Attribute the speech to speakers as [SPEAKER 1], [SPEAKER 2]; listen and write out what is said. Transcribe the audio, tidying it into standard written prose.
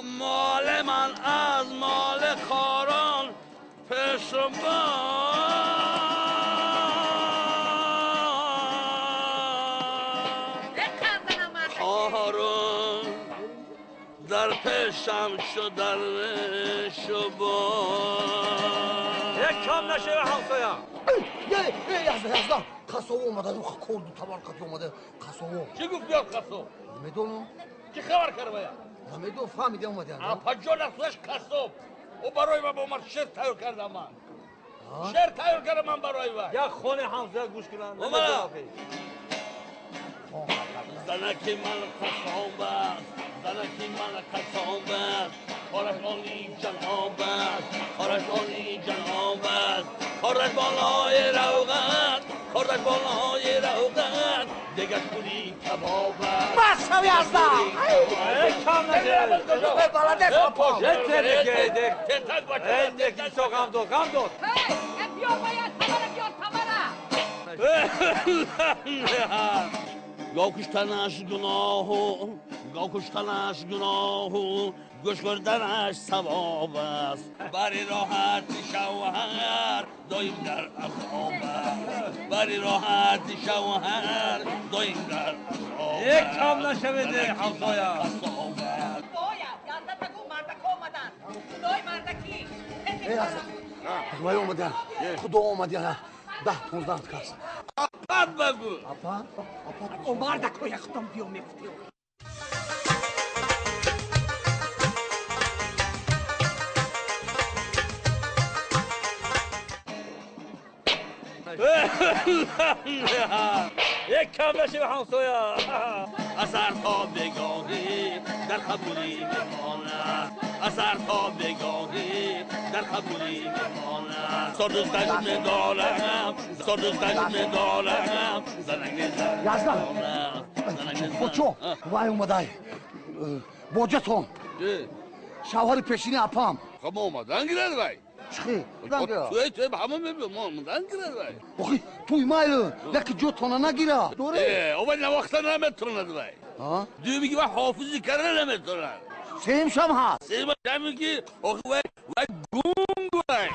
[SPEAKER 1] مال من از مال کاران پشمان کاران در پیشم شد در شبان
[SPEAKER 2] یک کم نشه به همسایا
[SPEAKER 3] یزده قصاب اومده رو کردو تبار قطع اومده قصاب
[SPEAKER 1] چی گفت بیاد قصاب؟
[SPEAKER 3] نمیدونم
[SPEAKER 1] چی خبر کرده باید؟
[SPEAKER 3] نمیدونم فهمیده اومده
[SPEAKER 1] اپا جان اصلش قصاب او برای من با من شعر تایور کرده من شعر تایور کرده من برای من
[SPEAKER 2] یک خونه همسایا گوش کنن
[SPEAKER 1] زنکی من قصاب است زنکی من قصاب است کارش آنی جناب است کارش آنی جناب است کارش بالای روغن کارش بالای روغن دیگر پولی کباب است
[SPEAKER 3] بس هم یزده
[SPEAKER 2] یک کم نشه
[SPEAKER 3] بلده سپا
[SPEAKER 2] یکی سو غم داد
[SPEAKER 4] بیار باید تمره بیار تمره
[SPEAKER 1] گاو کشتنش گناه و گاو کشتنش گناه و گوش کردنش ثواب است بری راحتی شوهر دایم در عذاب است بری راحتی شوهر دایم در عذاب
[SPEAKER 2] یک کم نشه بده همسایا
[SPEAKER 4] باید یازده بگو مردک اومدن خدای مردکی
[SPEAKER 3] خدای اومده خدا اومده 10-15 کس
[SPEAKER 1] اپت بگو
[SPEAKER 3] اپا
[SPEAKER 4] او مردک های اختم بیو میفتی
[SPEAKER 2] یک کم نشه به همسایا
[SPEAKER 1] اثر تا بگاهی در قبولی میماند اثر تا بگاهی در قبولی میماند سردوستش میدارم سردوستش میدارم زنگ
[SPEAKER 3] یزده خوچو وای اومده باجتون شوهر پیشینی اپام
[SPEAKER 1] خب اومدن گیرد بای
[SPEAKER 3] چخی؟
[SPEAKER 1] توی به همه میبیم ما اومدن گیرد بای
[SPEAKER 3] بخی توی مایل لکی جو تونه نگیره دوره
[SPEAKER 1] او باید نوقتا نمیتوند بای دیو بگی باید حافظی کرده نمیتوند
[SPEAKER 3] سیم شم هست
[SPEAKER 1] سیم شم میگی آخه وای گونگ بای